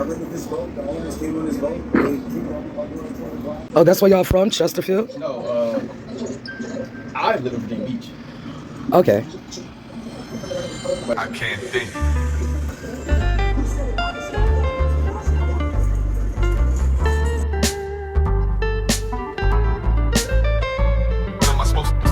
covered with this boat. The owners came on this boat. Oh, that's where y'all from, Chesterfield? No, I live in Virginia Beach. Okay. I can't think. What am I supposed to do?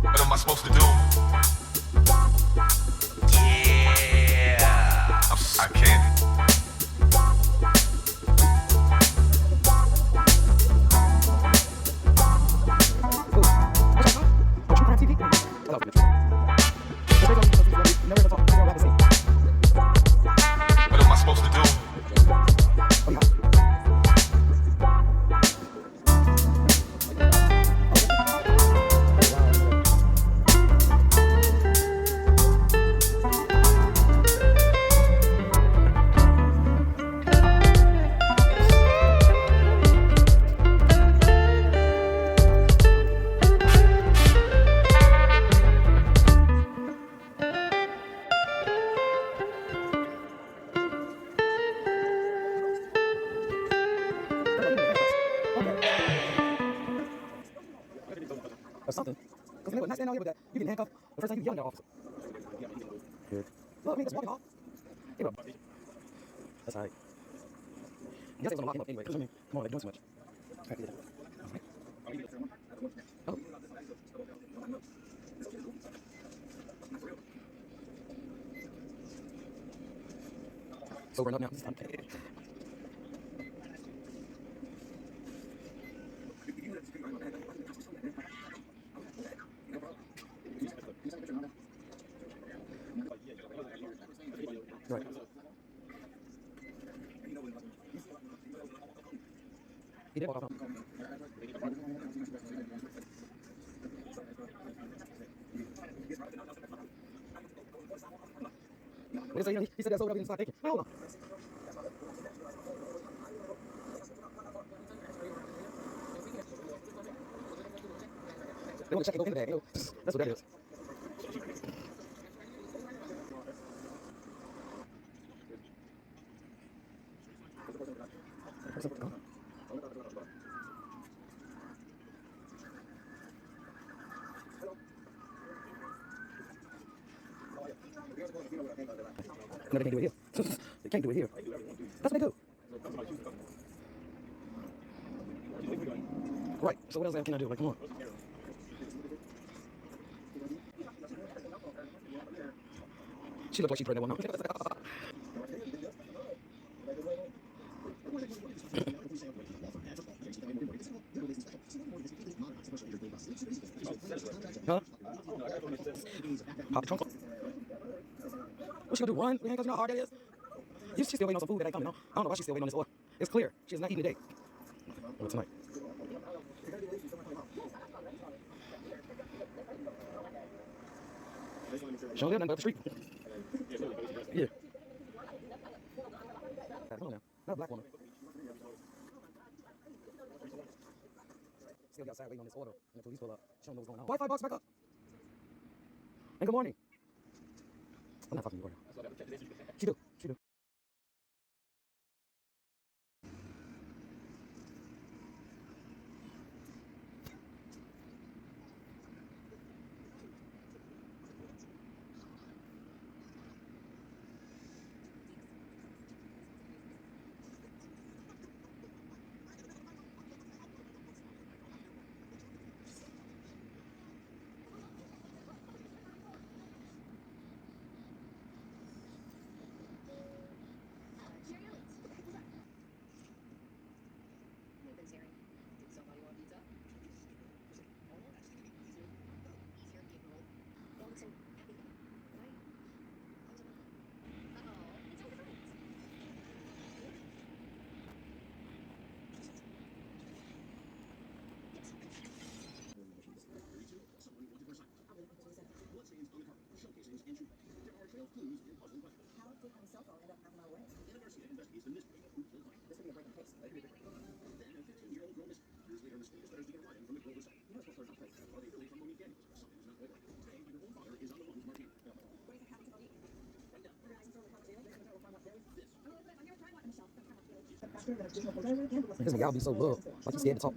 What am I supposed to do? Yeah. I can't. What am I supposed to do? Or something. Because they would not stand out here with that. You can handcuff the first time you yell at that officer. Look, I mean, just walking off. Hey, bro. That's all right. Yes, they was gonna lock him up anyway. Because I mean, come on, they're doing too much. All right, get it. Oh. Sobering up now. Right. He did walk off. What is he said that so whatever didn't start thinking. Hell no. They want to check and go in the bag. You know, that's what that is. No, they can't do it here. They can't do it here. That's what they do. Right. So what else can I do? Like, come on. She looked like she pregnant one. Huh? Pop the trunk up. What's she gonna do? Run? You know how hard that is? She's still waiting on some food that ain't coming. I don't know why she's still waiting on this order. It's clear. She is not eating today. Or tonight. She don't live nothing but up the street. Yeah. Hold on now. Not a black woman. Still outside waiting on this order. And the police pull up. She don't know what's going on. Wi-Fi box back up. And good morning. I'm not talking to you, She do. She do. How did my cell phone end up half a mile away? The university investigates the mystery of who's the This would be a breaking case. This Miguel be so little, like he's scared to talk.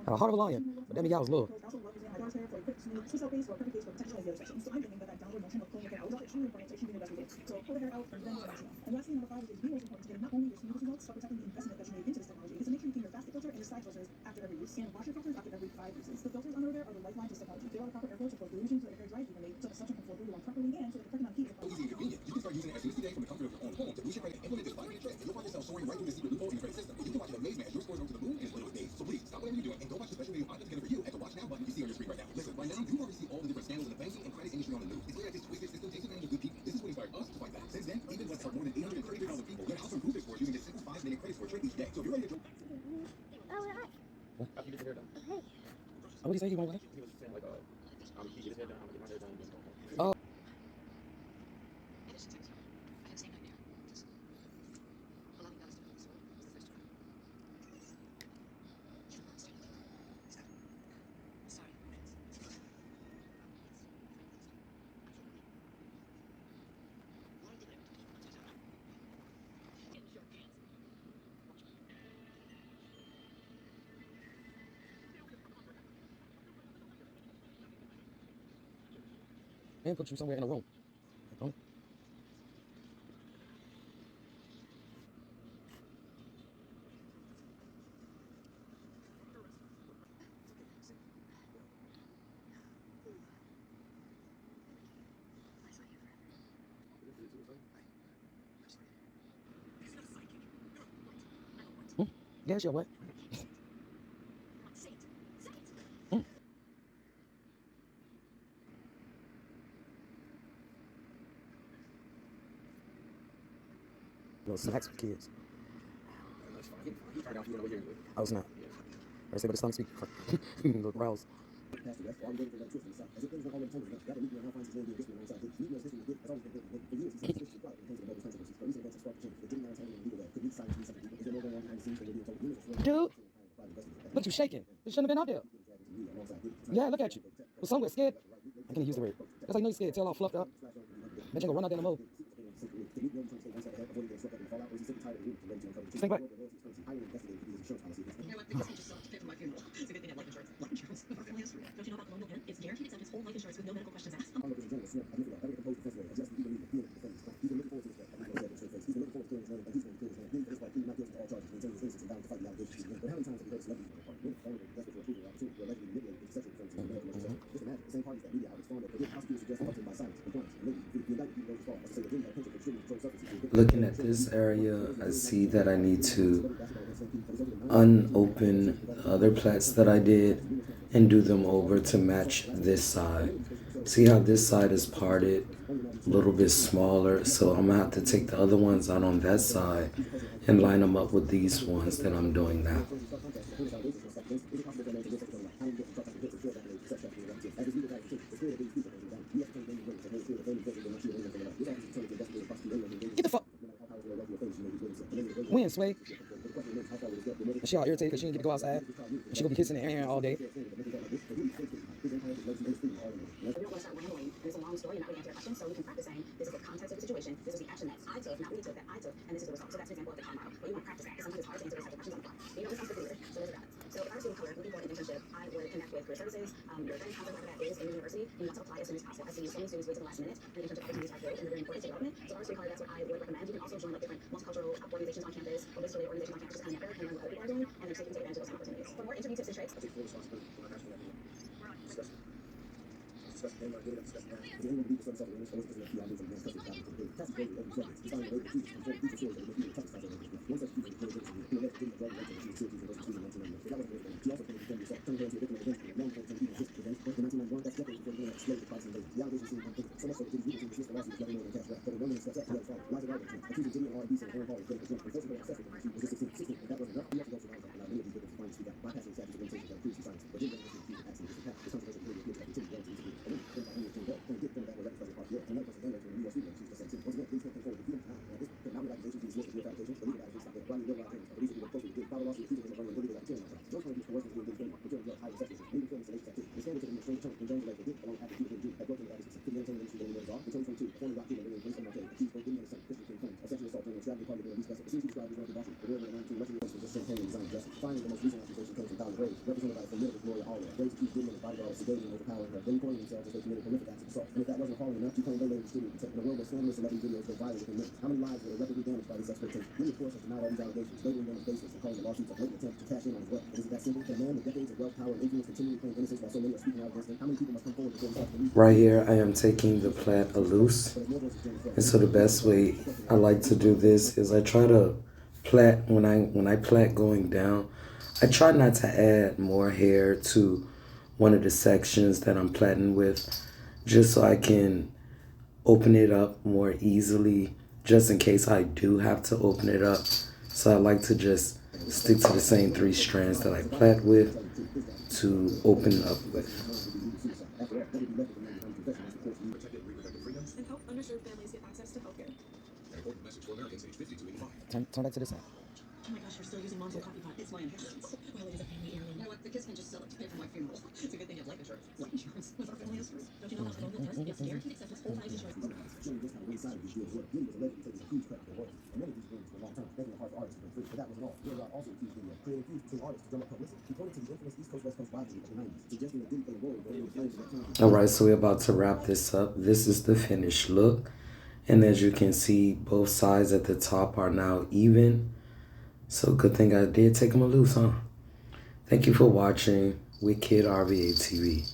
Had a heart of a lion, but that Miguel was little. After you get your hair done. What did he say he won't let? He was saying like, I'm gonna get his hair done, I'm gonna get my hair done, and then Oh. And put you somewhere in a room. Don't. Yeah, sure, what? Little snacks for kids. that's fine. He turned out you went away here anyway. I was not. I say, but the stomach speak. Little growls. Dude, look, you shaking. You shouldn't have been out there. Yeah, look at you. Well, somewhere scared. I can't use the word. That's like, no, you're scared. Tail all fluffed up. Bet you gonna run out there in the mode. Stay back. It's guaranteed acceptance whole life insurance with no medical questions asked. Looking at this area, I see that I need to unopen other plats that I did and do them over to match this side. See how this side is parted a little bit smaller, so I'm gonna have to take the other ones out on that side and line them up with these ones that I'm doing now. Get the fuck. When, Sway? And she all irritated because she didn't get to go outside. And she gonna be kissing and Aaron all day. It's a long story, and not really answer your question, so we can practice saying, this is the context of the situation, this is the action that I took, not we took, that I took, and this is the result. So that's an example of the how. But you want to practice that, because sometimes it's hard to answer those types of questions on the fly. You know, this sounds pretty weird, so there's that. So if I was student color looking for an internship, I would connect with career services. Your friend's contact after that is in the university, and you want to apply as soon as possible. I see so many students wait to the last minute, and the internship opportunities are filled, and they're very important to development. So if I was student color, that's what I would recommend. You can also join like different multicultural organizations on campus, or basically organizations on campus, just kind of network and learn what other people are doing, and then take advantage of those opportunities. For more interview tips and tricks, Right here, I am taking the plait loose. And so the best way I like to do this is I try to plait, when I plait going down, I try not to add more hair to one of the sections that I'm plaiting with, just so I can open it up more easily, just in case I do have to open it up. So I like to just stick to the same 3 strands that I plait with to open up with. And help underserved families get access to healthcare. Turn back to this side. Oh my gosh, you're still using mom's old coffee pot. It's my inheritance. Well, it is a family heirloom. You know what? The kids can just sell it to pay for my funeral. It's a good thing you have life insurance. Life insurance? With our family history? Don't you know hospital health trust? It's guaranteed acceptance whole life insurance. Alright, so we're about to wrap this up. This is the finished look. And as you can see, both sides at the top are now even. So good thing I did take them loose, huh? Thank you for watching Wickkidrva TV.